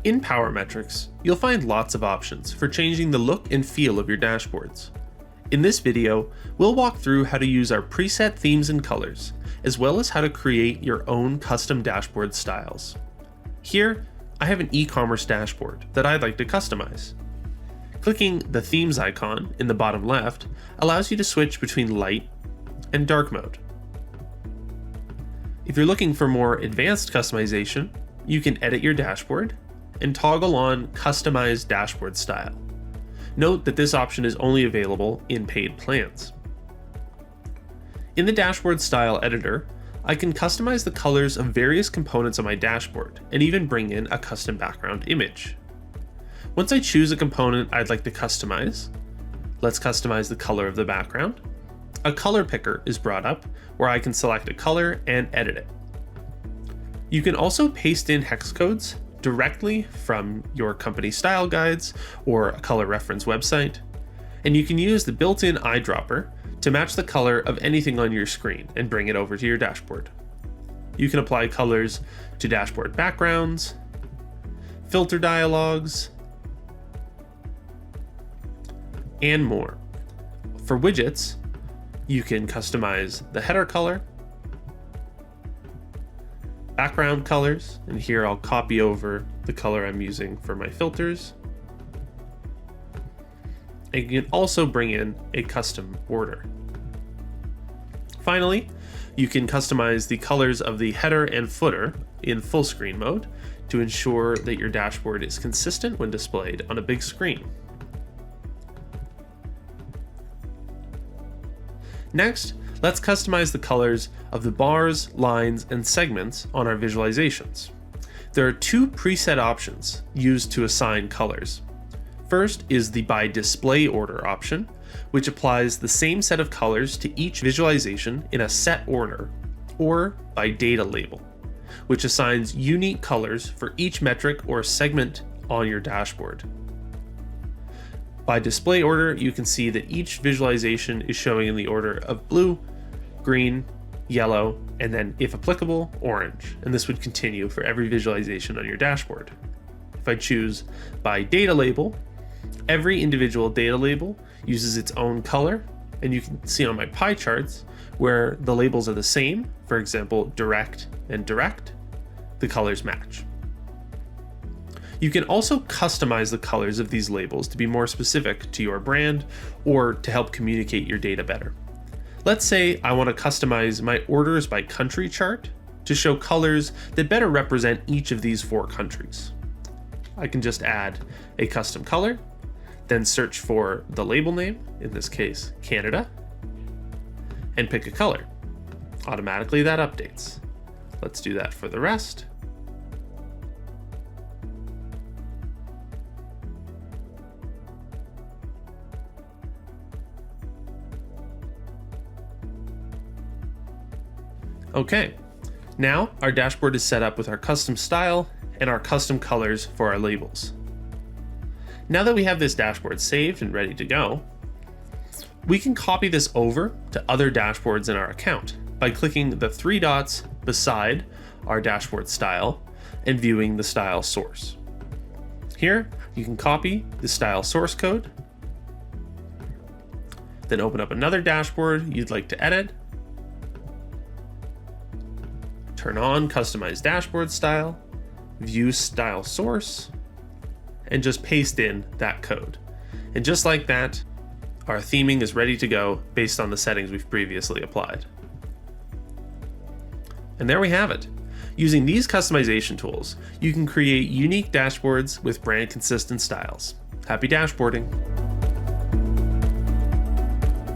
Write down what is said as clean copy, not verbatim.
In PowerMetrics, you'll find lots of options for changing the look and feel of your dashboards. In this video, we'll walk through how to use our preset themes and colors, as well as how to create your own custom dashboard styles. Here, I have an e-commerce dashboard that I'd like to customize. Clicking the themes icon in the bottom left allows you to switch between light and dark mode. If you're looking for more advanced customization, you can edit your dashboard and toggle on Customize Dashboard Style. Note that this option is only available in paid plans. In the Dashboard Style Editor, I can customize the colors of various components on my dashboard and even bring in a custom background image. Once I choose a component I'd like to customize, let's customize the color of the background. A color picker is brought up where I can select a color and edit it. You can also paste in hex codes directly from your company style guides or a color reference website, and you can use the built-in eyedropper to match the color of anything on your screen and bring it over to your dashboard. You can apply colors to dashboard backgrounds, filter dialogues, and more. For widgets, you can customize the header color, background colors, and here I'll copy over the color I'm using for my filters. And you can also bring in a custom border. Finally, you can customize the colors of the header and footer in full screen mode to ensure that your dashboard is consistent when displayed on a big screen. Next, let's customize the colors of the bars, lines, and segments on our visualizations. There are two preset options used to assign colors. First is the by display order option, which applies the same set of colors to each visualization in a set order, or by data label, which assigns unique colors for each metric or segment on your dashboard. By display order, you can see that each visualization is showing in the order of blue, green, yellow, and then, if applicable, orange. And this would continue for every visualization on your dashboard. If I choose by data label, every individual data label uses its own color, and you can see on my pie charts where the labels are the same, for example, direct and direct, the colors match. You can also customize the colors of these labels to be more specific to your brand or to help communicate your data better. Let's say I want to customize my orders by country chart to show colors that better represent each of these 4 countries. I can just add a custom color, then search for the label name, in this case Canada, and pick a color. Automatically that updates. Let's do that for the rest. Okay, now our dashboard is set up with our custom style and our custom colors for our labels. Now that we have this dashboard saved and ready to go, we can copy this over to other dashboards in our account by clicking the 3 dots beside our dashboard style and viewing the style source. Here, you can copy the style source code, then open up another dashboard you'd like to edit, turn on Customize Dashboard Style, view Style Source, and just paste in that code. And just like that, our theming is ready to go based on the settings we've previously applied. And there we have it. Using these customization tools, you can create unique dashboards with brand consistent styles. Happy dashboarding!